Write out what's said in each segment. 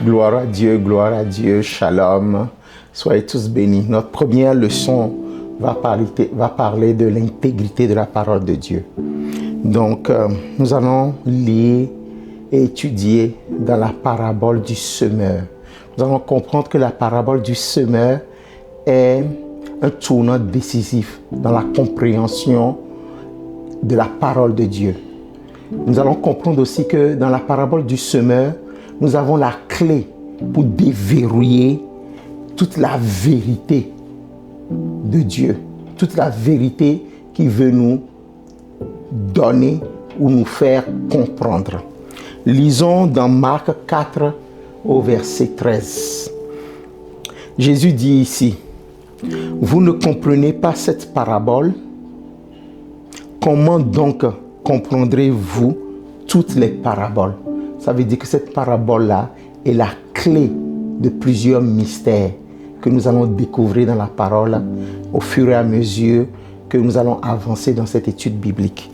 gloire à Dieu, shalom. Soyez tous bénis. Notre première leçon va parler de l'intégrité de la parole de Dieu. Donc, nous allons lire et étudier dans la parabole du semeur. Nous allons comprendre que la parabole du semeur est un tournant décisif dans la compréhension de la parole de Dieu. Nous allons comprendre aussi que dans la parabole du semeur, nous avons la clé pour déverrouiller toute la vérité de Dieu, toute la vérité qu'il veut nous donner ou nous faire comprendre. Lisons dans Marc 4 au verset 13. Jésus dit ici, « Vous ne comprenez pas cette parabole? Comment donc comprendrez-vous toutes les paraboles ?» Ça veut dire que cette parabole-là est la clé de plusieurs mystères que nous allons découvrir dans la parole au fur et à mesure que nous allons avancer dans cette étude biblique.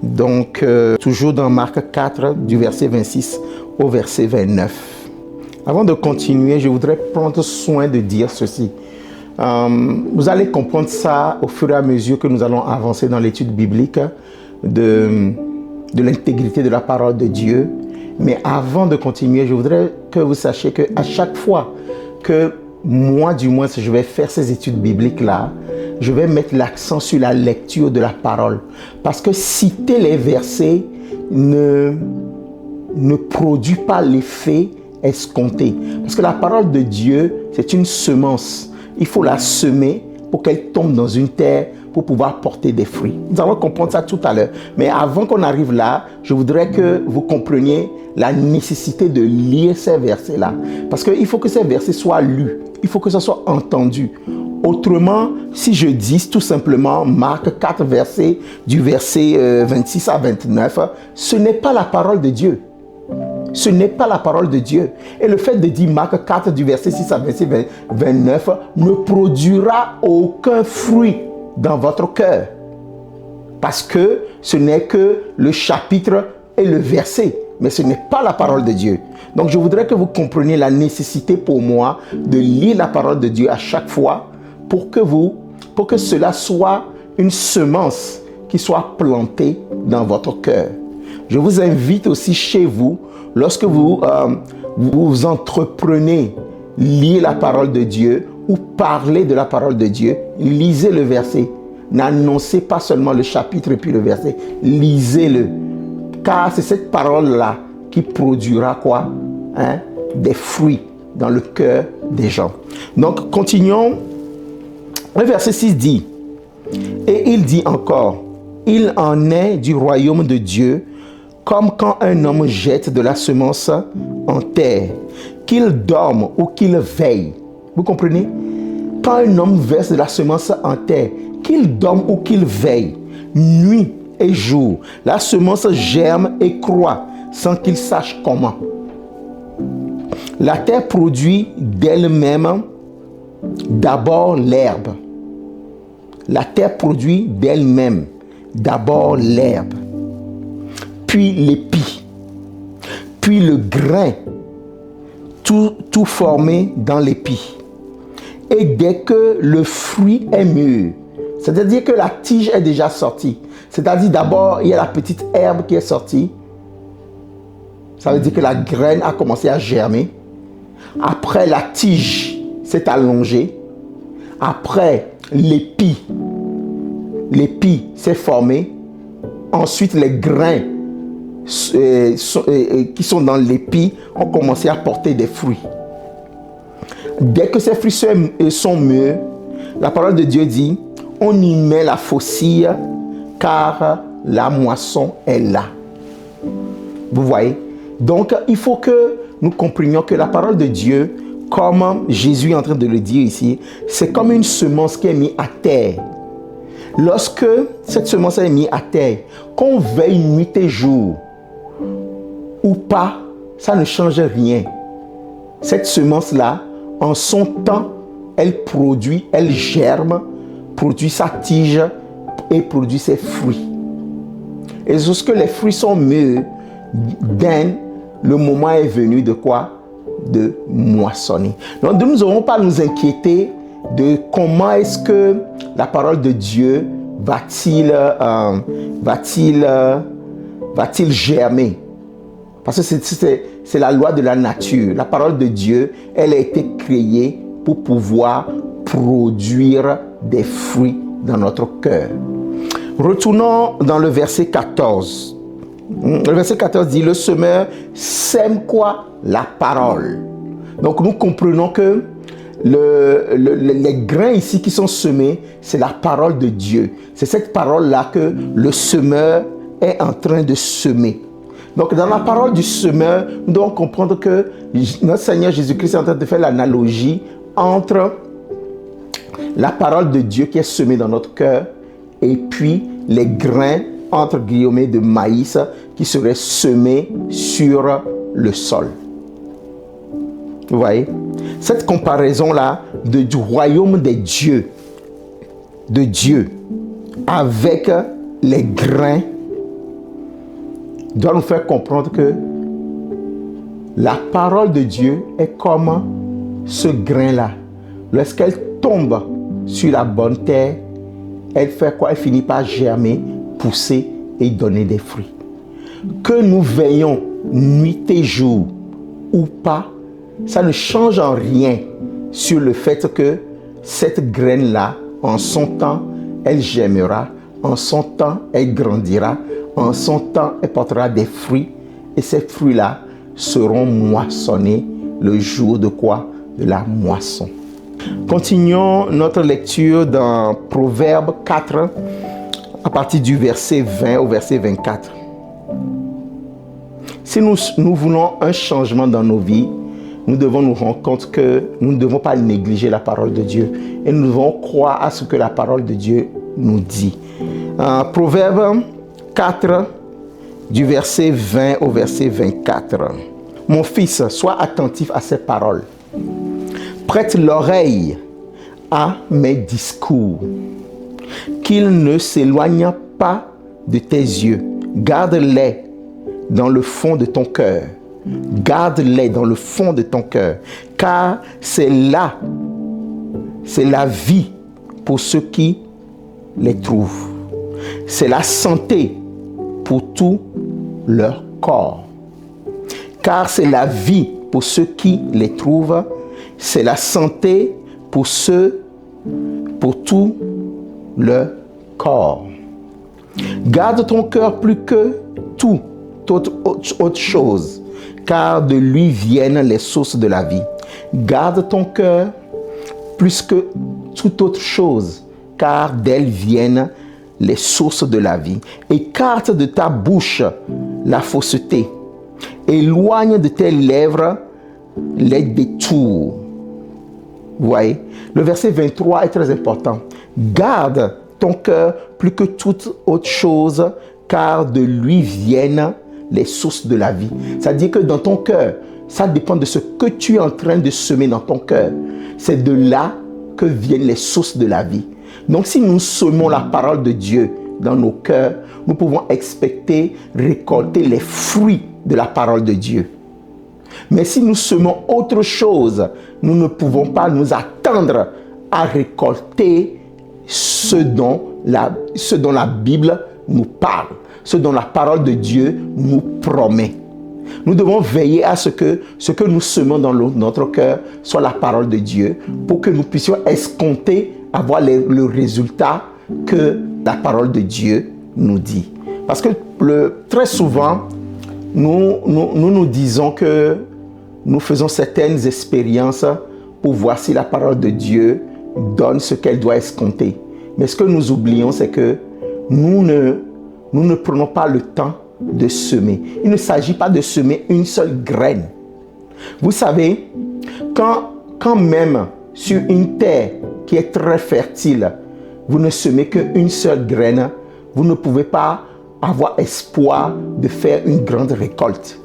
Donc, toujours dans Marc 4, du verset 26 au verset 29. Avant de continuer, je voudrais prendre soin de dire ceci. Vous allez comprendre ça au fur et à mesure que nous allons avancer dans l'étude biblique de l'intégrité de la parole de Dieu. Mais avant de continuer, je voudrais que vous sachiez qu'à chaque fois que moi, du moins, je vais faire ces études bibliques-là, je vais mettre l'accent sur la lecture de la parole. Parce que citer les versets ne produit pas l'effet escompté. Parce que la parole de Dieu, c'est une semence. Il faut la semer pour qu'elle tombe dans une terre pour pouvoir porter des fruits. Nous allons comprendre ça tout à l'heure. Mais avant qu'on arrive là, je voudrais que vous compreniez la nécessité de lire ces versets-là. Parce qu'il faut que ces versets soient lus. Il faut que ça soit entendu. Autrement, si je dis tout simplement Marc 4 versets, du verset 26 à 29, ce n'est pas la parole de Dieu. Ce n'est pas la parole de Dieu. Et le fait de dire Marc 4 du verset 6 à verset 29 ne produira aucun fruit dans votre cœur. Parce que ce n'est que le chapitre et le verset. Mais ce n'est pas la parole de Dieu. Donc je voudrais que vous compreniez la nécessité pour moi de lire la parole de Dieu à chaque fois pour que cela soit une semence qui soit plantée dans votre cœur. Je vous invite aussi chez vous, lorsque vous entreprenez lire la parole de Dieu ou parler de la parole de Dieu, lisez le verset. N'annoncez pas seulement le chapitre et puis le verset. Lisez-le. Car c'est cette parole-là qui produira quoi? Des fruits dans le cœur des gens. Donc, continuons. Le verset 6 dit, « Et il dit encore, il en est du royaume de Dieu, comme quand un homme jette de la semence en terre, qu'il dorme ou qu'il veille. » Vous comprenez? Quand un homme verse de la semence en terre, qu'il dorme ou qu'il veille, nuit et jour, la semence germe et croît sans qu'il sache comment. La terre produit d'elle-même d'abord l'herbe. La terre produit d'elle-même d'abord l'herbe, puis l'épi, puis le grain, tout formé dans l'épi. Et dès que le fruit est mûr, c'est-à-dire que la tige est déjà sortie, c'est-à-dire d'abord il y a la petite herbe qui est sortie, ça veut dire que la graine a commencé à germer. Après, la tige s'est allongée. Après, l'épi s'est formé. Ensuite, les grains qui sont dans l'épi ont commencé à porter des fruits. Dès que ces fruits sont mûrs, la parole de Dieu dit, on y met la faucille car la moisson est là. Vous voyez? Donc, il faut que nous comprenions que la parole de Dieu, comme Jésus est en train de le dire ici, c'est comme une semence qui est mise à terre. Lorsque cette semence est mise à terre, qu'on veille nuit et jour ou pas, ça ne change rien. Cette semence-là, en son temps, elle produit, elle germe, produit sa tige et produit ses fruits. Et lorsque les fruits sont mûrs, le moment est venu de quoi? de moissonner. Donc nous n'aurons pas à nous inquiéter de comment est-ce que la parole de Dieu va-t-il germer. Parce que c'est la loi de la nature. La parole de Dieu, elle a été créée pour pouvoir produire des fruits dans notre cœur. Retournons dans le verset 14. Le verset 14 dit, le semeur sème quoi? La parole. Donc nous comprenons que les grains ici qui sont semés, c'est la parole de Dieu. C'est cette parole-là que le semeur est en train de semer. Donc dans la parole du semeur, nous devons comprendre que notre Seigneur Jésus-Christ est en train de faire l'analogie entre la parole de Dieu qui est semée dans notre cœur et puis les grains entre guillemets de maïs qui seraient semés sur le sol. Vous voyez? Cette comparaison-là du royaume des dieux, de Dieu, avec les grains, doit nous faire comprendre que la parole de Dieu est comme ce grain-là. Lorsqu'elle tombe sur la bonne terre, elle fait quoi? Elle finit par germer, pousser et donner des fruits. Que nous veillons nuit et jour ou pas, ça ne change en rien sur le fait que cette graine-là, en son temps, elle germera, en son temps, elle grandira, en son temps, elle portera des fruits et ces fruits-là seront moissonnés le jour de quoi? De la moisson. Continuons notre lecture dans Proverbe 4 à partir du verset 20 au verset 24. Si nous voulons un changement dans nos vies, nous devons nous rendre compte que nous ne devons pas négliger la parole de Dieu et nous devons croire à ce que la parole de Dieu nous dit. Proverbe 4 du verset 20 au verset 24. Mon fils, sois attentif à ces paroles. Prête l'oreille à mes discours. Qu'ils ne s'éloignent pas de tes yeux. Garde-les dans le fond de ton cœur. Garde-les dans le fond de ton cœur. Car c'est là, c'est la vie pour ceux qui les trouvent. C'est la santé pour tout leur corps. Car c'est la vie pour ceux qui les trouvent. C'est la santé pour tout leur corps. Garde ton cœur plus que toute autre chose, car de lui viennent les sources de la vie. Garde ton cœur plus que toute autre chose, car d'elle viennent les sources de la vie. Écarte de ta bouche la fausseté. Éloigne de tes lèvres les détours. Vous voyez, le verset 23 est très important. Garde ton cœur plus que toute autre chose, car de lui viennent les sources de la vie. C'est-à-dire que dans ton cœur, ça dépend de ce que tu es en train de semer dans ton cœur. C'est de là que viennent les sources de la vie. Donc si nous semons la parole de Dieu dans nos cœurs, nous pouvons expecter récolter les fruits de la parole de Dieu. Mais si nous semons autre chose, nous ne pouvons pas nous attendre à récolter ce dont la Bible nous parle, ce dont la parole de Dieu nous promet. Nous devons veiller à ce que nous semons dans notre cœur soit la parole de Dieu pour que nous puissions escompter, avoir le résultat que la parole de Dieu nous dit. Parce que très souvent, nous disons que nous faisons certaines expériences pour voir si la parole de Dieu donne ce qu'elle doit escompter. Mais ce que nous oublions, c'est que nous ne prenons pas le temps de semer. Il ne s'agit pas de semer une seule graine. Vous savez, quand même sur une terre qui est très fertile, vous ne semez qu'une seule graine, vous ne pouvez pas avoir espoir de faire une grande récolte.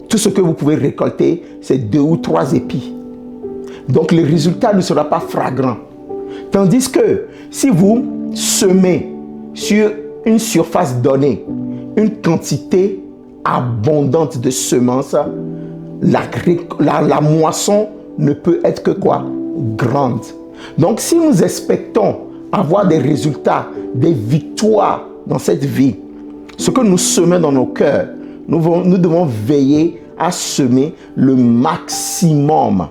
Tout ce que vous pouvez récolter, c'est 2 ou 3 épis. Donc le résultat ne sera pas flagrant. Tandis que si vous semez sur une surface donnée, une quantité abondante de semences, la moisson ne peut être que quoi? Grande. Donc si nous expectons avoir des résultats, des victoires dans cette vie, ce que nous semons dans nos cœurs, nous devons veiller à semer le maximum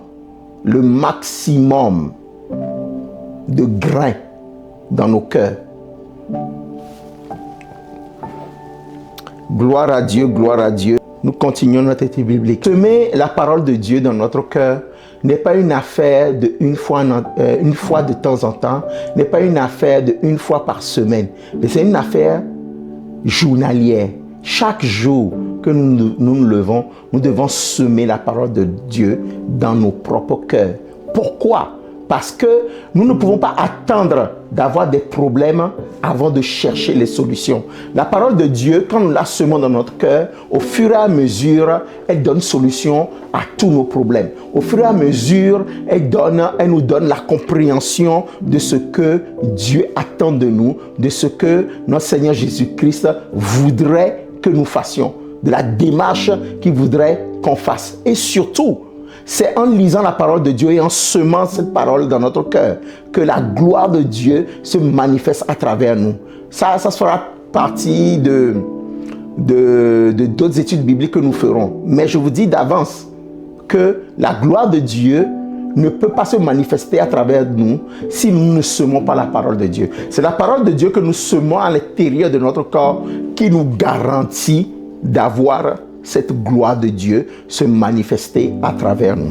de grains dans nos cœurs. Gloire à Dieu, gloire à Dieu. Nous continuons notre étude biblique. Semer la parole de Dieu dans notre cœur n'est pas une affaire de une fois de temps en temps, n'est pas une affaire de une fois par semaine, mais c'est une affaire journalière. Chaque jour que nous nous levons, nous devons semer la parole de Dieu dans nos propres cœurs. Pourquoi? Parce que nous ne pouvons pas attendre d'avoir des problèmes avant de chercher les solutions. La parole de Dieu, quand nous la semons dans notre cœur, au fur et à mesure, elle donne solution à tous nos problèmes. Au fur et à mesure, elle nous donne la compréhension de ce que Dieu attend de nous, de ce que notre Seigneur Jésus-Christ voudrait que nous fassions, de la démarche qu'il voudrait qu'on fasse. Et surtout, c'est en lisant la parole de Dieu et en semant cette parole dans notre cœur que la gloire de Dieu se manifeste à travers nous. Ça fera partie de d'autres études bibliques que nous ferons. Mais je vous dis d'avance que la gloire de Dieu ne peut pas se manifester à travers nous si nous ne semons pas la parole de Dieu. C'est la parole de Dieu que nous semons à l'intérieur de notre corps qui nous garantit d'avoir cette gloire de Dieu se manifester à travers nous.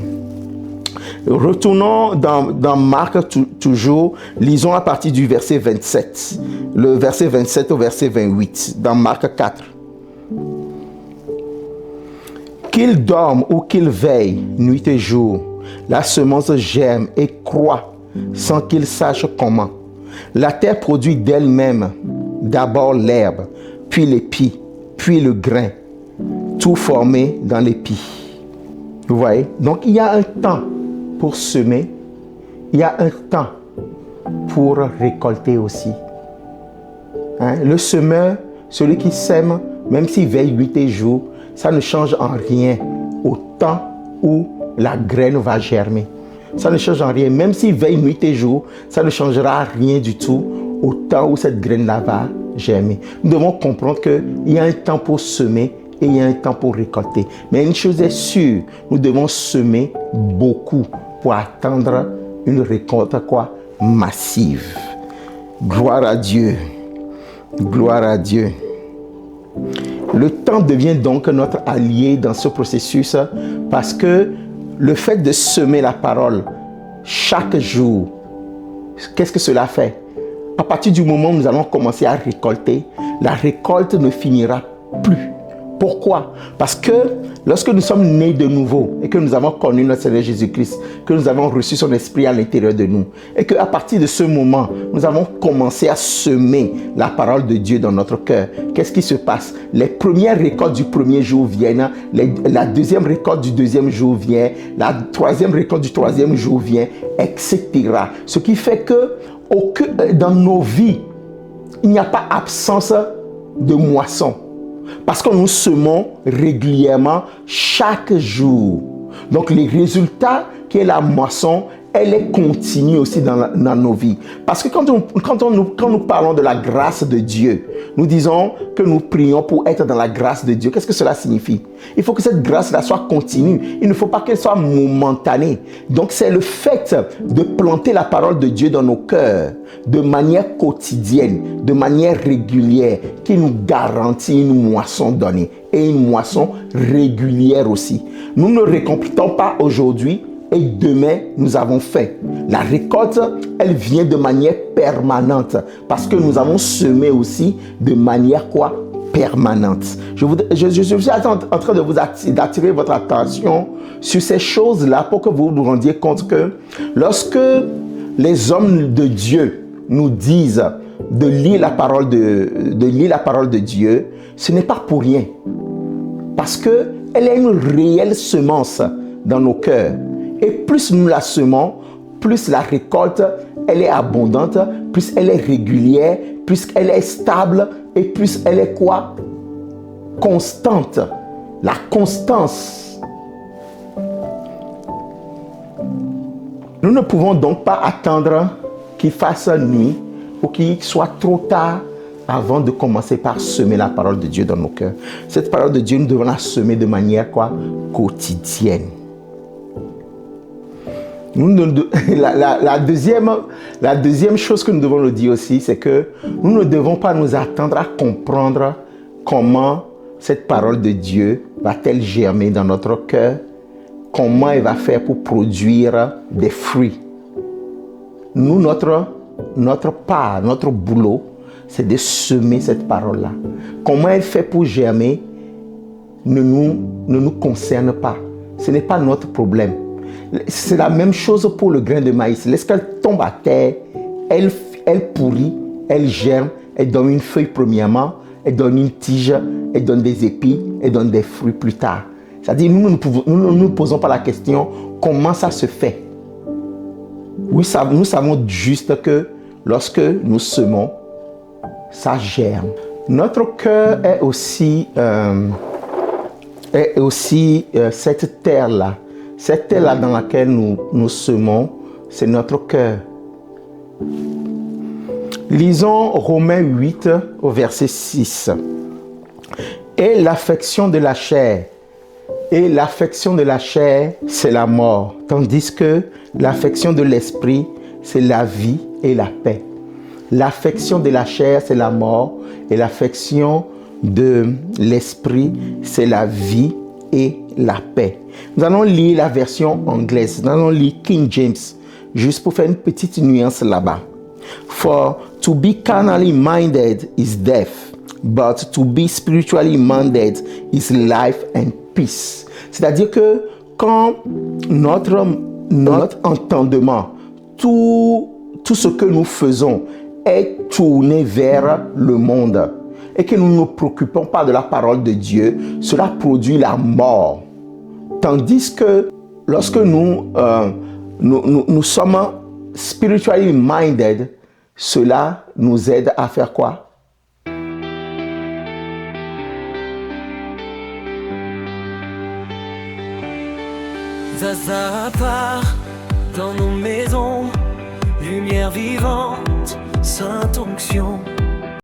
Retournons dans Marc toujours, lisons à partir du verset 27, le verset 27 au verset 28, dans Marc 4. Qu'il dorme ou qu'il veille, nuit et jour, la semence germe et croît sans qu'il sache comment. La terre produit d'elle-même d'abord l'herbe, puis l'épi, puis le grain, tout formé dans l'épi. Vous voyez? Donc, il y a un temps pour semer. Il y a un temps pour récolter aussi. Le semeur, celui qui sème, même s'il veille nuit et jour, ça ne change en rien au temps où la graine va germer. Ça ne change en rien. Même s'il veille nuit et jour, ça ne changera rien du tout au temps où cette graine-là va germer. Nous devons comprendre qu'il y a un temps pour semer et il y a un temps pour récolter. Mais une chose est sûre, nous devons semer beaucoup pour attendre une récolte massive. Gloire à Dieu. Gloire à Dieu. Le temps devient donc notre allié dans ce processus parce que le fait de semer la parole chaque jour, qu'est-ce que cela fait? À partir du moment où nous allons commencer à récolter, la récolte ne finira plus. Pourquoi? Parce que lorsque nous sommes nés de nouveau et que nous avons connu notre Seigneur Jésus-Christ, que nous avons reçu son esprit à l'intérieur de nous et qu'à partir de ce moment, nous avons commencé à semer la parole de Dieu dans notre cœur, qu'est-ce qui se passe? Les premières récoltes du premier jour viennent, la deuxième récolte du deuxième jour vient, la troisième récolte du troisième jour vient, etc. Ce qui fait que dans nos vies, il n'y a pas absence de moisson. Parce que nous semons régulièrement chaque jour. Donc les résultats qui est la moisson, elle est continue aussi dans nos vies. Parce que quand nous parlons de la grâce de Dieu, nous disons que nous prions pour être dans la grâce de Dieu. Qu'est-ce que cela signifie? Il faut que cette grâce-là soit continue. Il ne faut pas qu'elle soit momentanée. Donc c'est le fait de planter la parole de Dieu dans nos cœurs de manière quotidienne, de manière régulière, qui nous garantit une moisson donnée et une moisson régulière aussi. Nous ne récoltons pas aujourd'hui et demain, nous avons fait. La récolte, elle vient de manière permanente parce que nous avons semé aussi de manière permanente. Je suis en train d'attirer votre attention sur ces choses-là pour que vous vous rendiez compte que lorsque les hommes de Dieu nous disent de lire la parole de Dieu, ce n'est pas pour rien. Parce qu'elle est une réelle semence dans nos cœurs. Et plus nous la semons, plus la récolte, elle est abondante, plus elle est régulière, plus elle est stable et plus elle est constante. La constance Nous ne pouvons donc pas attendre qu'il fasse nuit ou qu'il soit trop tard avant de commencer par semer la parole de Dieu dans nos cœurs. Cette parole de Dieu, nous devons la semer de manière quotidienne. La deuxième chose que nous devons nous dire aussi, c'est que nous ne devons pas nous attendre à comprendre comment cette parole de Dieu va-t-elle germer dans notre cœur, comment elle va faire pour produire des fruits. Nous, notre part, notre boulot, c'est de semer cette parole-là. Comment elle fait pour germer ne nous concerne pas. Ce n'est pas notre problème. C'est la même chose pour le grain de maïs. Lorsqu'elle tombe à terre, elle pourrit, elle germe, elle donne une feuille premièrement, elle donne une tige, elle donne des épis, elle donne des fruits plus tard. C'est-à-dire, nous ne nous posons pas la question comment ça se fait. Oui, nous savons juste que lorsque nous semons, ça germe. Notre cœur est aussi cette terre-là. Cette terre-là dans laquelle nous semons, c'est notre cœur. Lisons Romains 8 au verset 6. Et l'affection de la chair. Et l'affection de la chair, c'est la mort. Tandis que l'affection de l'esprit, c'est la vie et la paix. L'affection de la chair, c'est la mort. Et l'affection de l'esprit, c'est la vie et la paix. Nous allons lire la version anglaise. Nous allons lire King James, juste pour faire une petite nuance là-bas. For to be carnally minded is death, but to be spiritually minded is life and peace. C'est-à-dire que quand notre entendement, tout ce que nous faisons est tourné vers le monde et que nous ne nous préoccupons pas de la parole de Dieu, cela produit la mort. Tandis que lorsque nous sommes spiritually minded, cela nous aide à faire quoi? Zaza part dans nos maisons, lumière vivante, sainte onction.